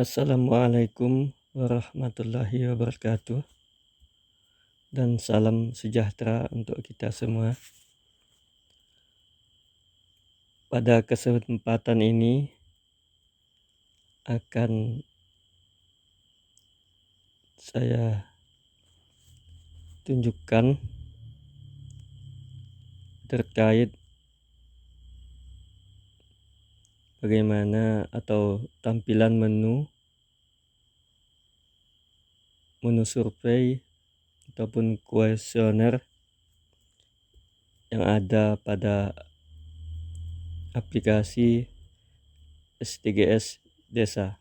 Assalamualaikum warahmatullahi wabarakatuh, dan salam sejahtera untuk kita semua. Pada kesempatan ini akan saya tunjukkan terkait bagaimana atau tampilan menu survei ataupun kuesioner yang ada pada aplikasi SDGs Desa.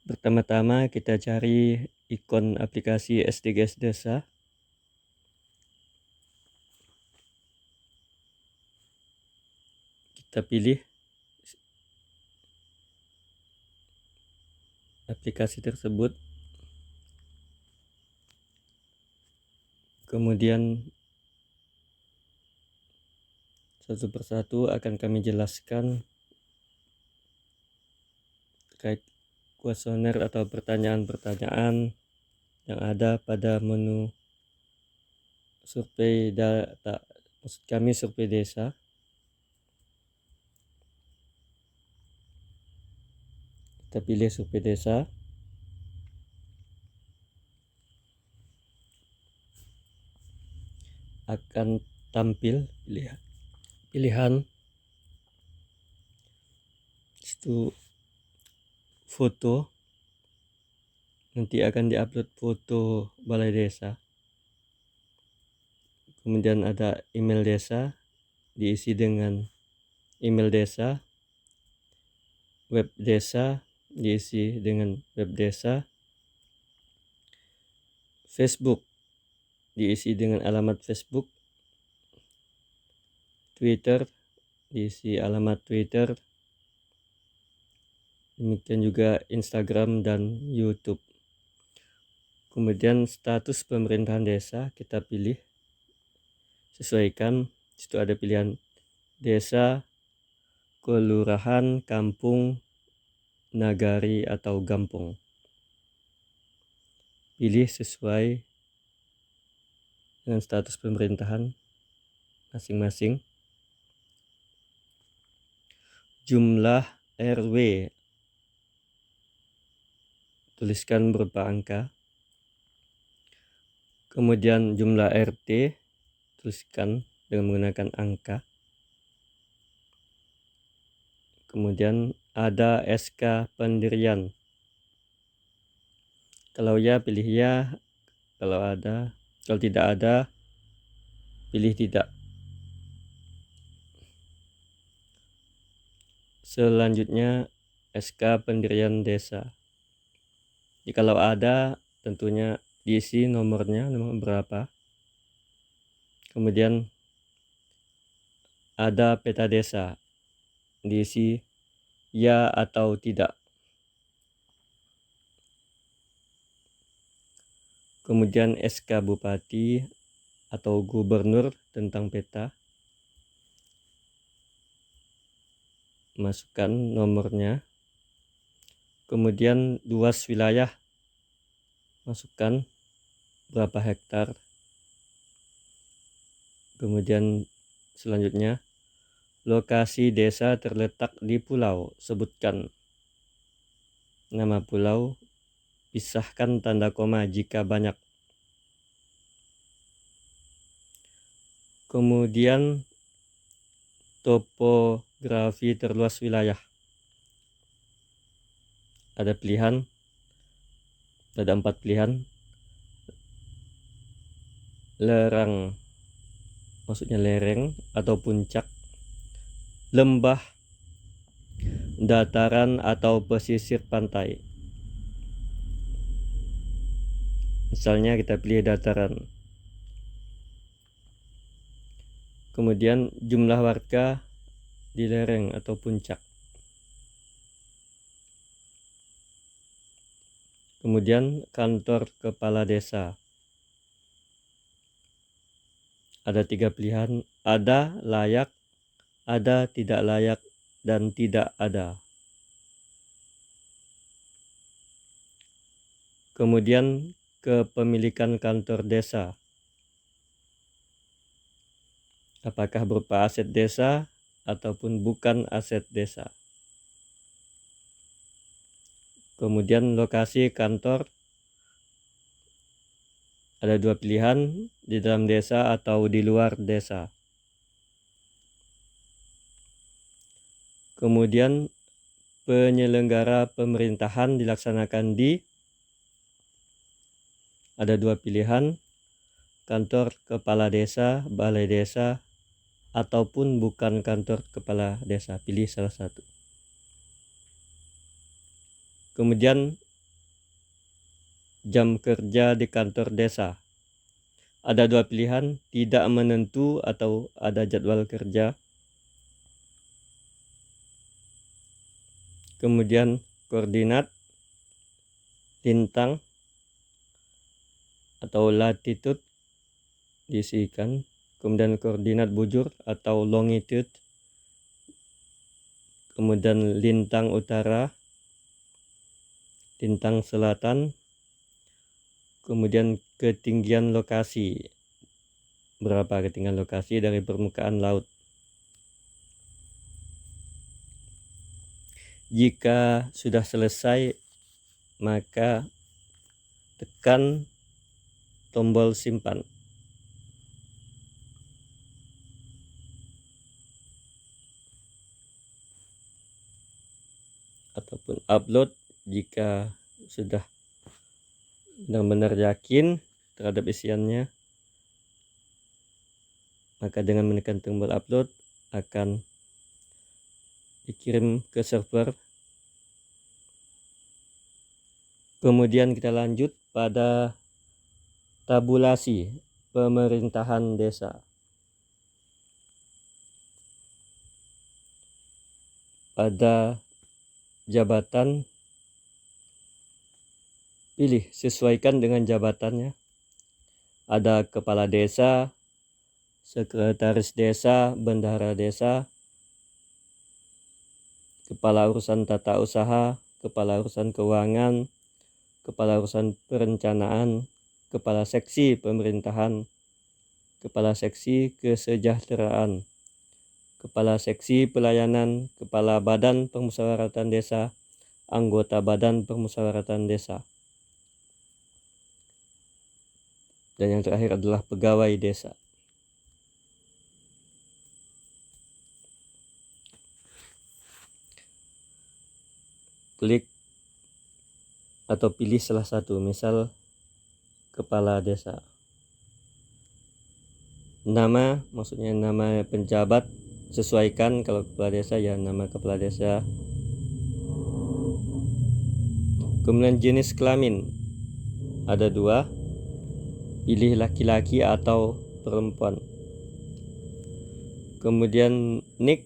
Pertama-tama kita cari ikon aplikasi SDGs Desa. Kita pilih aplikasi tersebut, kemudian satu persatu akan kami jelaskan terkait kuesioner atau pertanyaan-pertanyaan yang ada pada menu survei data, maksud kami survei desa. Kita pilih survei desa. Akan tampil pilihan itu foto, nanti akan diupload foto balai desa. Kemudian ada email desa, diisi dengan email desa. Web desa, diisi dengan web desa. Facebook, diisi dengan alamat Facebook. Twitter, diisi alamat Twitter. Demikian juga Instagram dan YouTube. Kemudian status pemerintahan desa kita pilih, sesuaikan. Situ ada pilihan desa, kelurahan, kampung, nagari atau gampong. Pilih sesuai dengan status pemerintahan masing-masing. Jumlah RW tuliskan berupa angka. Kemudian jumlah RT tuliskan dengan menggunakan angka. Kemudian ada SK pendirian. Kalau ya pilih ya, kalau tidak ada pilih tidak. Selanjutnya SK pendirian desa. Jikalau ada, tentunya diisi nomornya, nomor berapa. Kemudian ada peta desa, diisi ya atau tidak. Kemudian SK bupati atau gubernur tentang peta, masukkan nomornya. Kemudian luas wilayah, masukkan berapa hektar. Kemudian selanjutnya lokasi desa terletak di pulau, sebutkan nama pulau, pisahkan tanda koma jika banyak. Kemudian topografi terluas wilayah. Ada 4 pilihan. Lerang, maksudnya lereng atau puncak, lembah, dataran atau pesisir pantai. Misalnya kita pilih dataran. Kemudian jumlah warga di lereng atau puncak. Kemudian kantor kepala desa. Ada 3 pilihan, ada, layak, ada, tidak layak, dan tidak ada. Kemudian kepemilikan kantor desa, apakah berupa aset desa ataupun bukan aset desa. Kemudian lokasi kantor, ada dua pilihan, di dalam desa atau di luar desa. Kemudian penyelenggara pemerintahan dilaksanakan di, ada dua pilihan, kantor kepala desa, balai desa, ataupun bukan kantor kepala desa. Pilih salah satu. Kemudian jam kerja di kantor desa, ada dua pilihan, tidak menentu atau ada jadwal kerja. Kemudian koordinat, lintang atau latitude diisikan. Kemudian koordinat bujur atau longitude. Kemudian lintang utara, lintang selatan. Kemudian ketinggian lokasi, berapa ketinggian lokasi dari permukaan laut. Jika sudah selesai, maka tekan tombol simpan. Ataupun upload jika sudah benar-benar yakin terhadap isiannya, maka dengan menekan tombol upload akan dikirim ke server. Kemudian kita lanjut pada tabulasi pemerintahan desa. Pada jabatan, pilih sesuaikan dengan jabatannya. Ada kepala desa, sekretaris desa, bendahara desa, kepala urusan tata usaha, kepala urusan keuangan, kepala urusan perencanaan, kepala seksi pemerintahan, kepala seksi kesejahteraan, kepala seksi pelayanan, kepala badan permusyawaratan desa, anggota badan permusyawaratan desa. Dan yang terakhir adalah pegawai desa. Klik atau pilih salah satu, misal kepala desa. Nama, maksudnya nama penjabat, sesuaikan. Kalau kepala desa ya nama kepala desa. Kemudian jenis kelamin, ada dua, pilih laki-laki atau perempuan. Kemudian NIK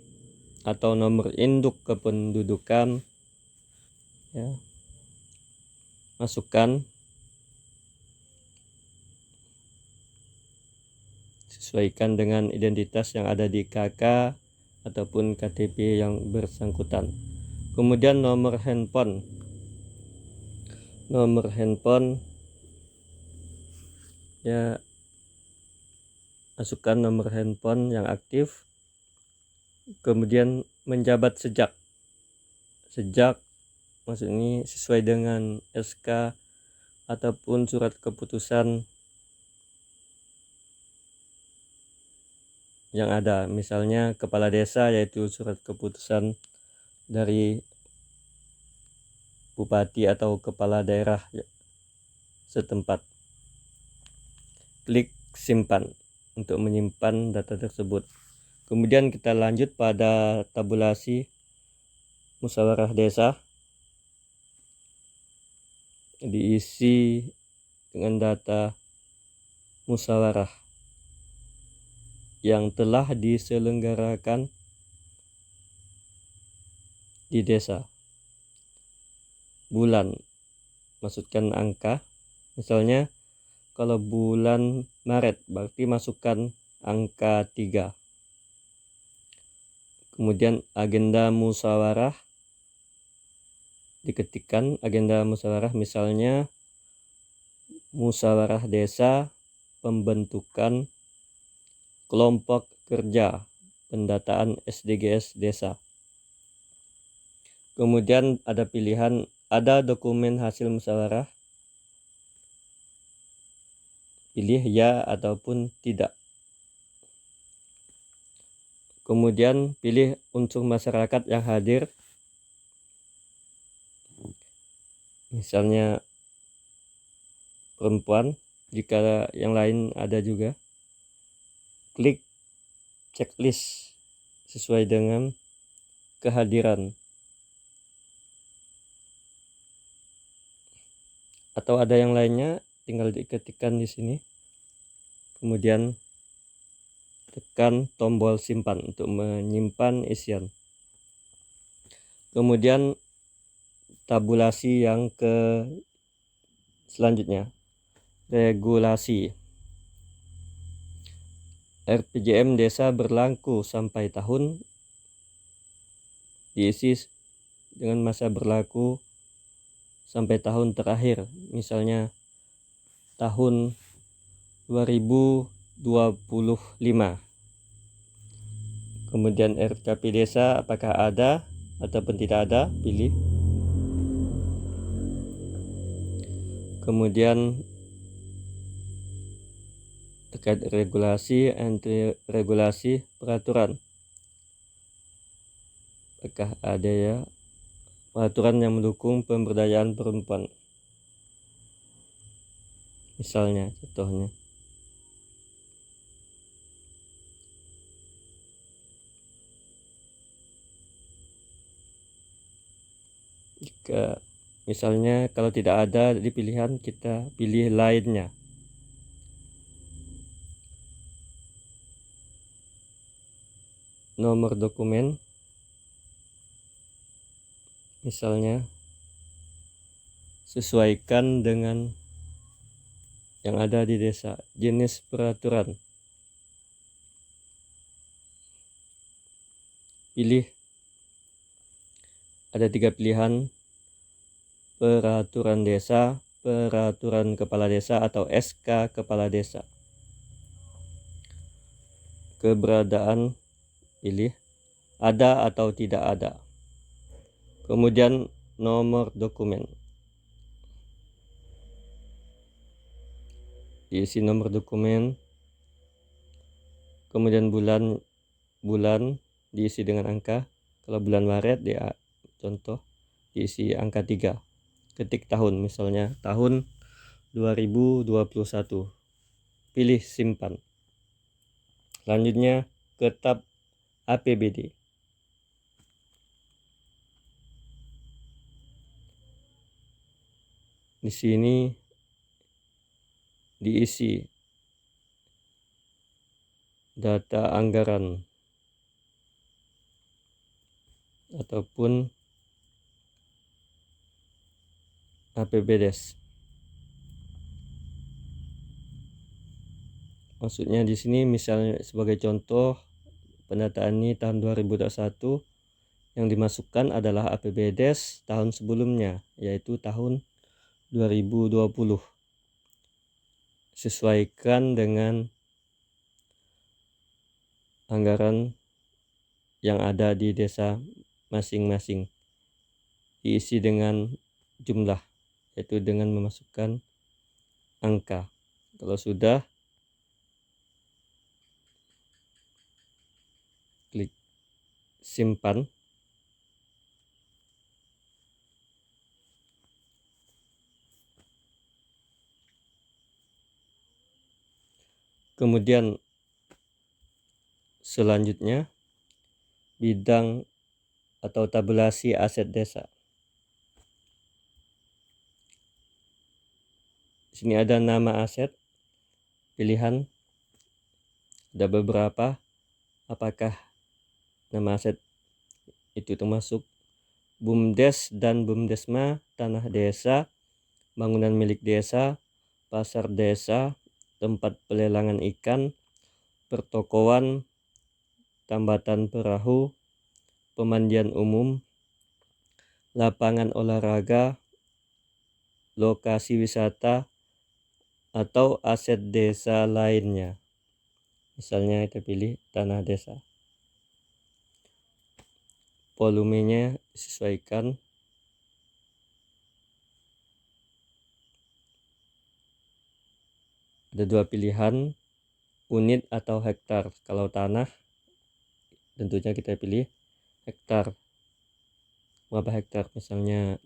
atau nomor induk kependudukan, ya, masukkan sesuaikan dengan identitas yang ada di KK ataupun KTP yang bersangkutan. Kemudian nomor handphone, ya, masukkan nomor handphone yang aktif. Kemudian menjabat sejak maksud ini sesuai dengan SK ataupun surat keputusan yang ada. Misalnya kepala desa yaitu surat keputusan dari bupati atau kepala daerah setempat. Klik simpan untuk menyimpan data tersebut. Kemudian kita lanjut pada tabulasi musyawarah desa. Diisi dengan data musyawarah yang telah diselenggarakan di desa. Bulan, masukkan angka. Misalnya kalau bulan Maret berarti masukkan angka 3. Kemudian agenda musyawarah, diketikkan agenda musyawarah, misalnya musyawarah desa, pembentukan kelompok kerja, pendataan SDGs desa. Kemudian ada pilihan, ada dokumen hasil musyawarah, pilih ya ataupun tidak. Kemudian pilih unsur masyarakat yang hadir, misalnya perempuan, jika yang lain ada juga. Klik checklist sesuai dengan kehadiran. Atau ada yang lainnya, tinggal diketikkan di sini. Kemudian tekan tombol simpan untuk menyimpan isian. Kemudian tabulasi yang selanjutnya, regulasi. RPJM desa berlaku sampai tahun, diisi dengan masa berlaku sampai tahun terakhir, misalnya tahun 2025. Kemudian RKP desa apakah ada ataupun tidak ada, pilih. Kemudian terkait regulasi, entry regulasi peraturan, apakah ada ya peraturan yang mendukung pemberdayaan perempuan, misalnya contohnya. Jika misalnya kalau tidak ada di pilihan, kita pilih lainnya. Nomor dokumen, misalnya sesuaikan dengan yang ada di desa. Jenis peraturan, pilih. Ada 3 pilihan, peraturan desa, peraturan kepala desa, atau SK kepala desa. Keberadaan, pilih ada atau tidak ada. Kemudian nomor dokumen, diisi nomor dokumen. Kemudian bulan diisi dengan angka. Kalau bulan Maret dia contoh diisi angka 3. Ketik tahun, misalnya tahun 2021. Pilih simpan. Selanjutnya ke tab APBD. Di sini diisi data anggaran ataupun APBDes. Maksudnya di sini misalnya sebagai contoh, pendataan ini tahun 2021, yang dimasukkan adalah APBDes tahun sebelumnya, yaitu tahun 2020. Sesuaikan dengan anggaran yang ada di desa masing-masing. Diisi dengan jumlah, yaitu dengan memasukkan angka. Kalau sudah, klik simpan. Kemudian selanjutnya, bidang atau tabulasi aset desa. Di sini ada nama aset, pilihan, ada beberapa. Apakah nama aset itu termasuk BUMDes dan BUMDesma, tanah desa, bangunan milik desa, pasar desa, tempat pelelangan ikan, pertokoan, tambatan perahu, pemandian umum, lapangan olahraga, lokasi wisata, atau aset desa lainnya. Misalnya kita pilih tanah desa. Volumenya disesuaikan. Ada dua pilihan, unit atau hektar. Kalau tanah tentunya kita pilih hektar. Berapa hektar? Misalnya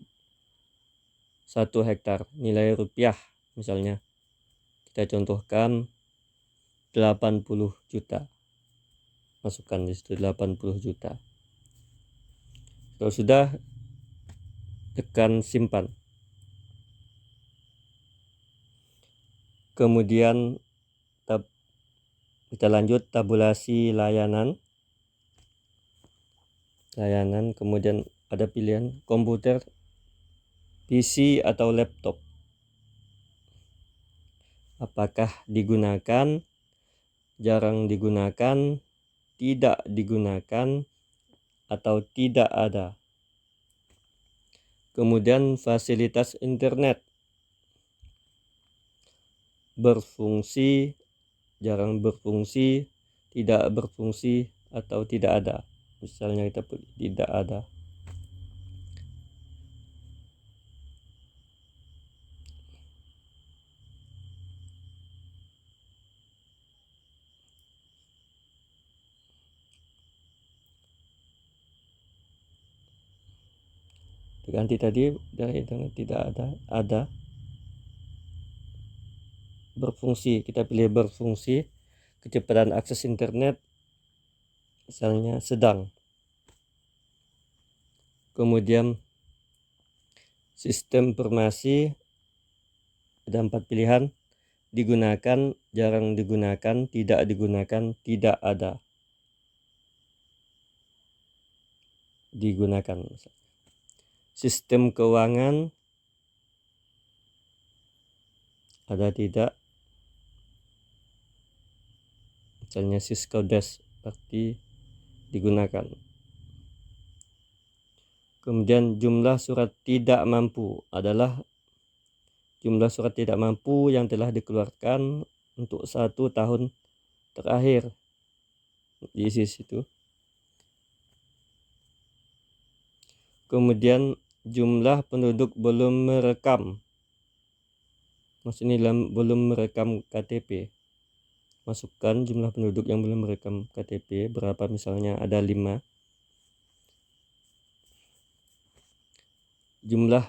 1 hektar, nilai rupiah misalnya kita contohkan 80 juta. Masukkan di situ 80 juta. Kalau sudah, tekan simpan. Kemudian kita lanjut tabulasi layanan. Kemudian ada pilihan komputer, PC atau laptop. Apakah digunakan, jarang digunakan, tidak digunakan, atau tidak ada. Kemudian fasilitas internet, berfungsi, jarang berfungsi, tidak berfungsi, atau tidak ada. Misalnya kita pilih tidak ada. Ganti tadi dari internet tidak ada. Berfungsi, kita pilih berfungsi. Kecepatan akses internet misalnya sedang. Kemudian sistem informasi, ada 4 pilihan, digunakan, jarang digunakan, tidak digunakan, tidak ada. Digunakan. Sistem keuangan, ada tidak. Misalnya Syscodes berarti digunakan. Kemudian jumlah surat tidak mampu adalah jumlah surat tidak mampu yang telah dikeluarkan untuk 1 tahun terakhir. Diisi situ. Kemudian jumlah penduduk belum merekam. Maksudnya belum merekam KTP. Masukkan jumlah penduduk yang belum merekam KTP berapa, misalnya ada 5. Jumlah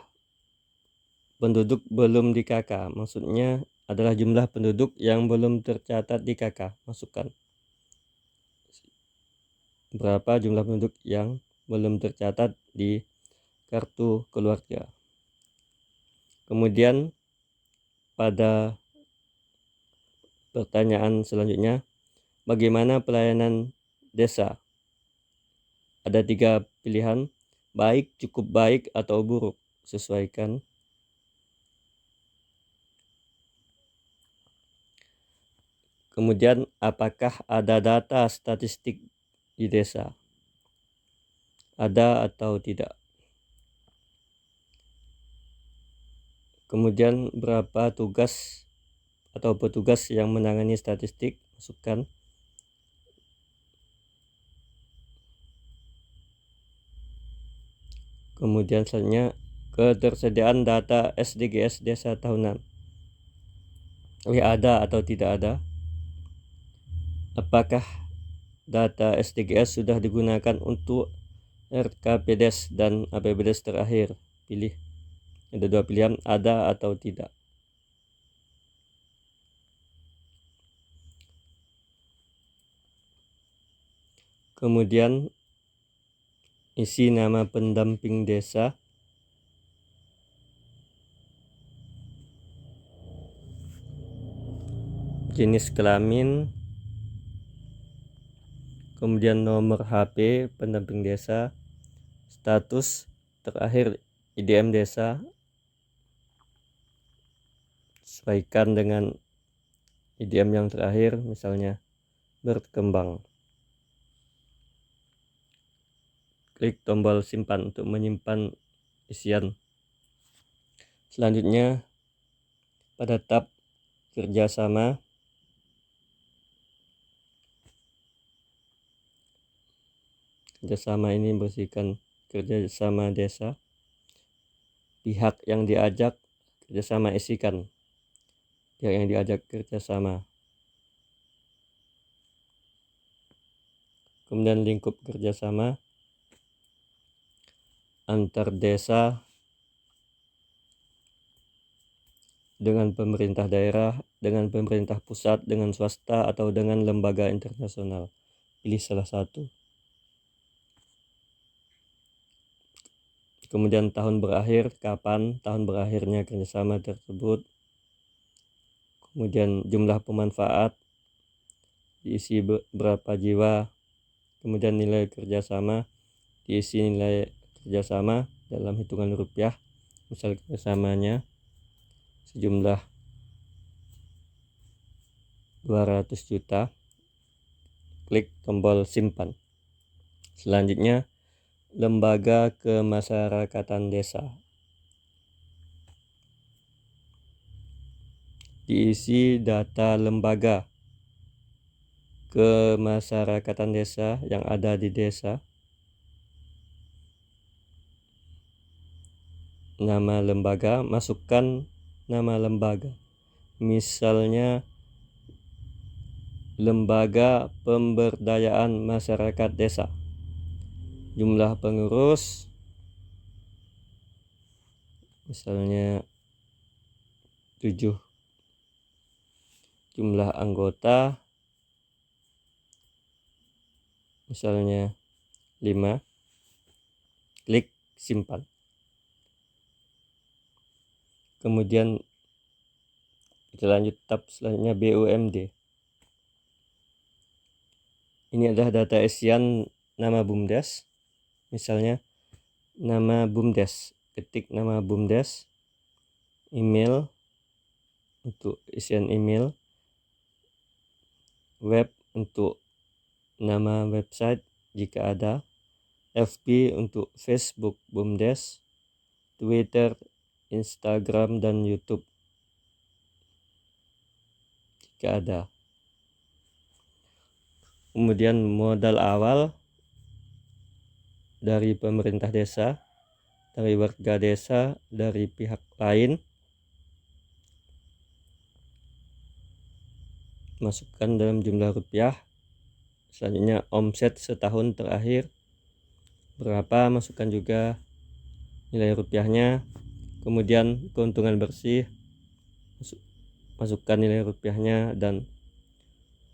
penduduk belum di KK, maksudnya adalah jumlah penduduk yang belum tercatat di KK. Masukkan berapa jumlah penduduk yang belum tercatat di kartu keluarga. Kemudian pada pertanyaan selanjutnya, bagaimana pelayanan desa? Ada 3 pilihan, baik, cukup baik, atau buruk. Sesuaikan. Kemudian apakah ada data statistik di desa? Ada atau tidak? Kemudian berapa tugas atau petugas yang menangani statistik? Masukkan. Kemudian selanjutnya ketersediaan data SDGs desa tahunan. Ada atau tidak ada? Apakah data SDGs sudah digunakan untuk RKPDes dan APBDes terakhir? Pilih. Ada 2 pilihan, ada atau tidak. Kemudian isi nama pendamping desa, jenis kelamin, kemudian nomor HP pendamping desa, status terakhir IDM desa, sesuaikan dengan IDM yang terakhir, misalnya berkembang. Klik tombol simpan untuk menyimpan isian. Selanjutnya pada tab kerjasama ini bersihkan kerjasama desa, pihak yang diajak kerjasama isikan, pihak yang diajak kerjasama. Kemudian lingkup kerjasama antar desa dengan pemerintah daerah, dengan pemerintah pusat, dengan swasta, atau dengan lembaga internasional. Pilih salah satu. Kemudian tahun berakhir, kapan tahun berakhirnya kerjasama tersebut. Kemudian jumlah pemanfaat, diisi berapa jiwa. Kemudian nilai kerjasama, diisi nilai kerjasama dalam hitungan rupiah. Misal kerjasamanya sejumlah 200 juta. Klik tombol simpan. Selanjutnya, lembaga kemasyarakatan desa. Diisi data lembaga kemasyarakatan desa yang ada di desa. Nama lembaga, masukkan nama lembaga. Misalnya Lembaga Pemberdayaan Masyarakat Desa. Jumlah pengurus misalnya 7. Jumlah anggota misalnya 5. Klik simpan. Kemudian kita lanjut tab selanjutnya, BUMD. Ini adalah data isian nama BUMDes. Misalnya nama BUMDes, ketik nama BUMDes, email untuk isian email, web untuk nama website jika ada, FB untuk Facebook BUMDes, Twitter, Instagram, dan YouTube jika ada. Kemudian modal awal dari pemerintah desa, dari warga desa, dari pihak lain. Masukkan dalam jumlah rupiah. Selanjutnya omset setahun terakhir berapa, masukkan juga nilai rupiahnya. Kemudian keuntungan bersih, masukkan nilai rupiahnya, dan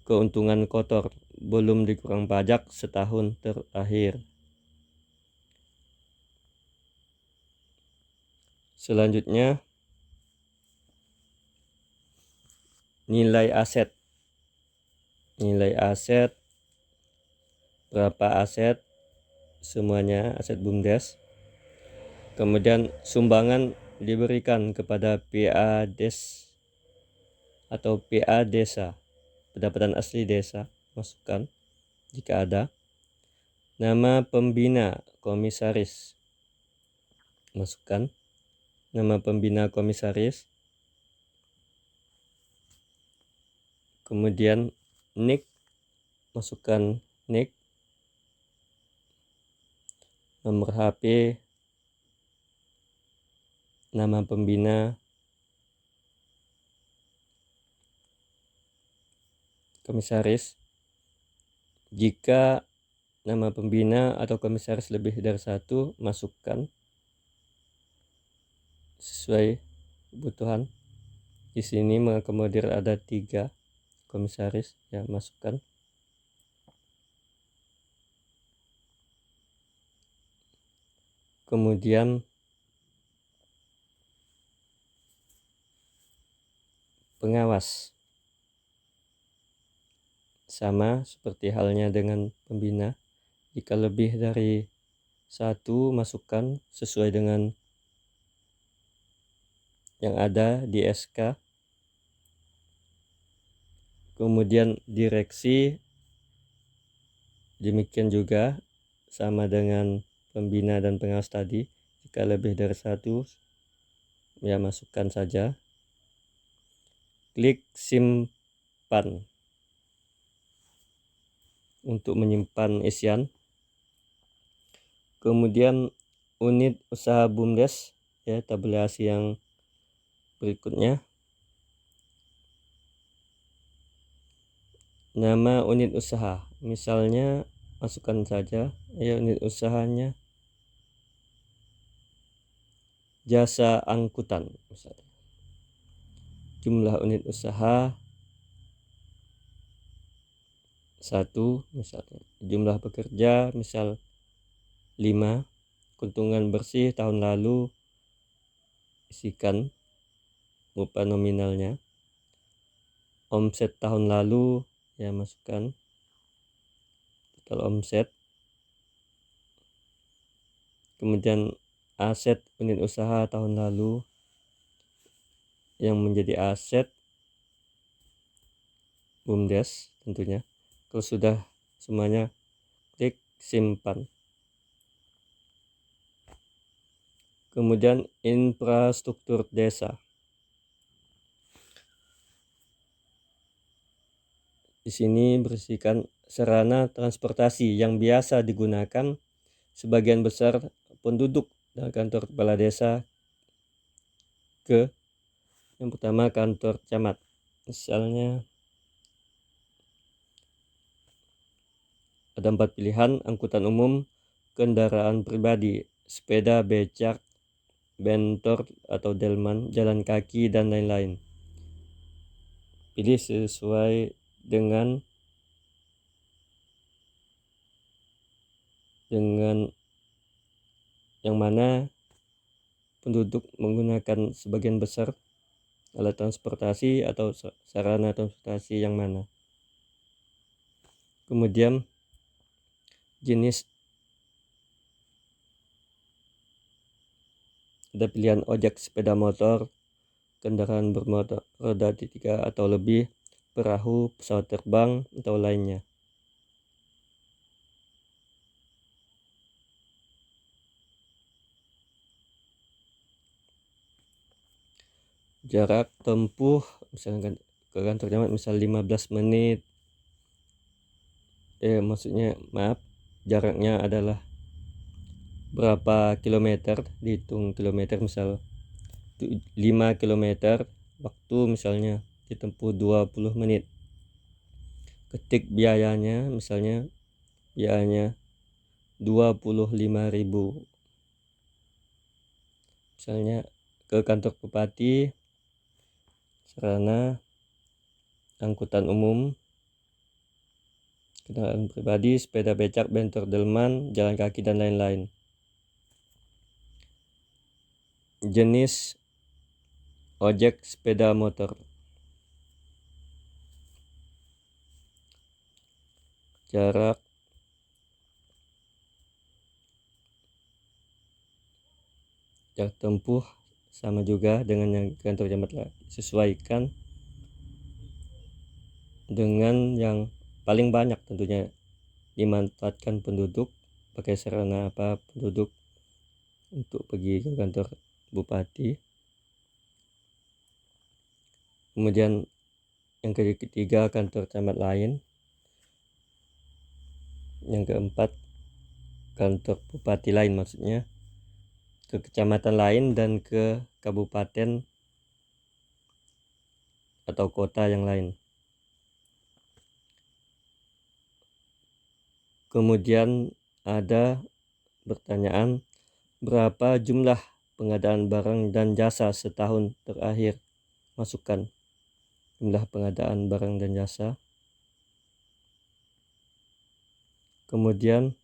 keuntungan kotor belum dikurang pajak setahun terakhir. Selanjutnya nilai aset. Nilai aset, berapa aset, semuanya aset BUMDes. Kemudian sumbangan diberikan kepada PA Des atau PA Desa, pendapatan asli desa, masukkan jika ada. Nama pembina komisaris, masukkan nama pembina komisaris. Kemudian NIK, masukkan NIK, nomor HP, nama pembina komisaris. Jika nama pembina atau komisaris lebih dari 1, masukkan sesuai kebutuhan. Di sini mengakomodir ada 3 komisaris, ya masukkan. Kemudian pengawas, sama seperti halnya dengan pembina. Jika lebih dari 1, masukkan sesuai dengan yang ada di SK. Kemudian direksi, demikian juga sama dengan pembina dan pengawas tadi. Jika lebih dari 1, ya masukkan saja. klik simpan untuk menyimpan isian. Kemudian unit usaha BUMDes, ya, tabulasi yang berikutnya. Nama unit usaha, misalnya masukkan saja ya unit usahanya jasa angkutan misalnya. Jumlah unit usaha 1 misalnya. Jumlah pekerja misal 5. Keuntungan bersih tahun lalu isikan upah nominalnya. Omset tahun lalu ya masukkan total omset. Kemudian aset unit usaha tahun lalu yang menjadi aset BUMDes tentunya. Kalau sudah semuanya, klik simpan. Kemudian infrastruktur desa. Di sini berisikan sarana transportasi yang biasa digunakan sebagian besar penduduk dan kantor kepala desa. Yang pertama kantor camat, misalnya ada 4 pilihan: angkutan umum, kendaraan pribadi, sepeda, becak, bentor atau delman, jalan kaki, dan lain-lain. Pilih sesuai dengan yang mana penduduk menggunakan sebagian besar alat transportasi atau sarana transportasi yang mana. Kemudian jenis, ada pilihan ojek sepeda motor, kendaraan bermotor roda 3 atau lebih, perahu, pesawat terbang, atau lainnya. Jarak tempuh misalkan ke kantor camat misal 15 menit. Jaraknya adalah berapa kilometer, dihitung kilometer, misal 5 kilometer, waktu misalnya ditempuh 20 menit. Ketik biayanya, misalnya biayanya 25.000. Misalnya ke kantor bupati, sarana angkutan umum, kendaraan pribadi, sepeda, becak, bentor, delman, jalan kaki, dan lain-lain. Jenis ojek sepeda motor. Jarak tempuh sama juga dengan yang kantor camat, sesuaikan dengan yang paling banyak tentunya dimanfaatkan penduduk, pakai sarana apa penduduk untuk pergi ke kantor bupati. Kemudian yang ketiga kantor camat lain. Yang keempat kantor bupati lain, maksudnya ke kecamatan lain dan ke kabupaten atau kota yang lain. Kemudian ada pertanyaan, berapa jumlah pengadaan barang dan jasa setahun terakhir? Masukkan jumlah pengadaan barang dan jasa. Kemudian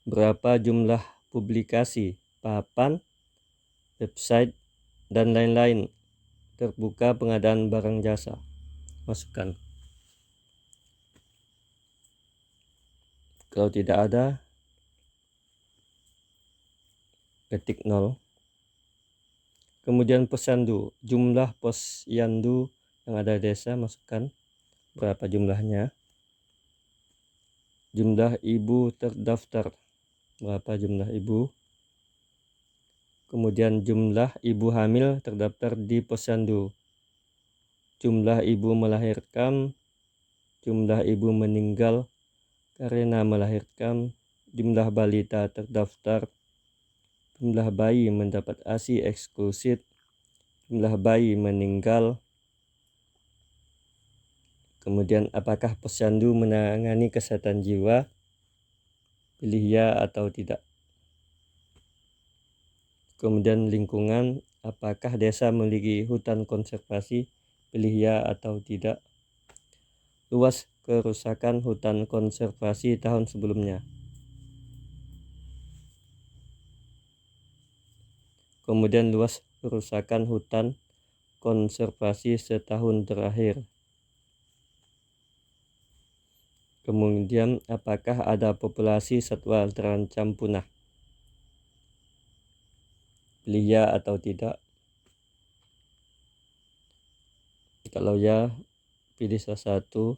berapa jumlah publikasi, papan, website, dan lain-lain terbuka pengadaan barang jasa? Masukkan. Kalau tidak ada, ketik 0. Kemudian posyandu, jumlah posyandu yang ada di desa, masukkan berapa jumlahnya. Jumlah ibu terdaftar, berapa jumlah ibu. Kemudian jumlah ibu hamil terdaftar di posyandu. jumlah ibu melahirkan, jumlah ibu meninggal karena melahirkan, jumlah balita terdaftar, jumlah bayi mendapat ASI eksklusif, jumlah bayi meninggal, kemudian apakah posyandu menangani kesehatan jiwa, pilih ya atau tidak. Kemudian lingkungan, apakah desa memiliki hutan konservasi, pilih ya atau tidak. Luas kerusakan hutan konservasi tahun sebelumnya. Kemudian luas kerusakan hutan konservasi setahun terakhir. Kemudian apakah ada populasi satwa terancam punah, pilih ya atau tidak. Kalau ya, pilih salah satu.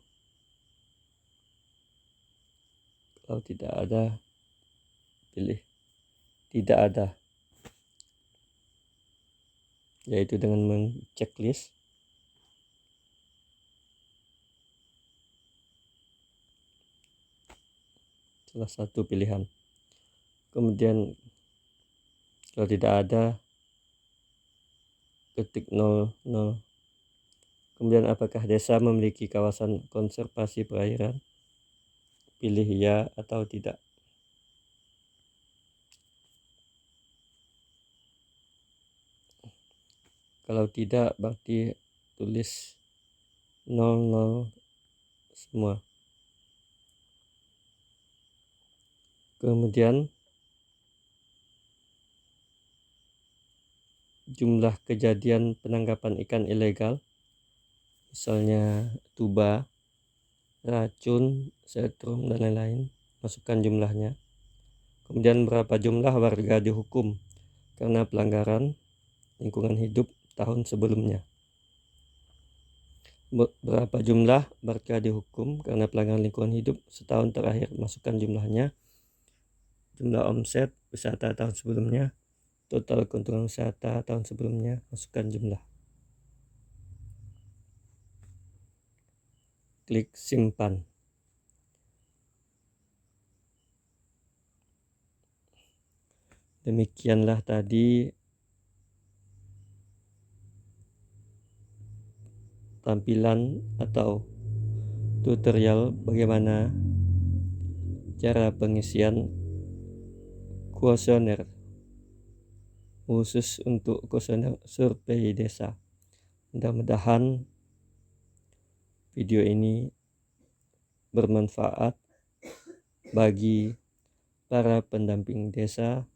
Kalau tidak ada, pilih tidak ada, yaitu dengan menceklis. Salah satu pilihan. Kemudian kalau tidak ada, ketik 00. Kemudian apakah desa memiliki kawasan konservasi perairan, pilih ya atau tidak. Kalau tidak, berarti tulis 00 semua. Kemudian jumlah kejadian penangkapan ikan ilegal, misalnya tuba, racun, setrum, dan lain-lain, masukkan jumlahnya. Kemudian berapa jumlah warga dihukum karena pelanggaran lingkungan hidup tahun sebelumnya. Berapa jumlah warga dihukum karena pelanggaran lingkungan hidup setahun terakhir, masukkan jumlahnya. Jumlah omset wisata tahun sebelumnya, total keuntungan wisata tahun sebelumnya, masukkan jumlah. Klik simpan. Demikianlah tadi tampilan atau tutorial bagaimana cara pengisian kuesioner khusus untuk kuesioner survei desa. Mudah-mudahan video ini bermanfaat bagi para pendamping desa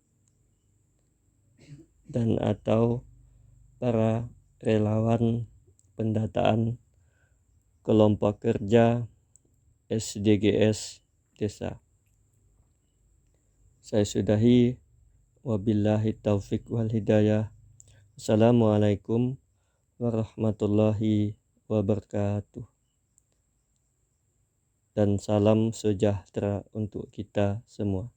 dan atau para relawan pendataan kelompok kerja SDGs desa. Saya sudahi, wabillahi taufik wal hidayah. Assalamualaikum warahmatullahi wabarakatuh. Dan salam sejahtera untuk kita semua.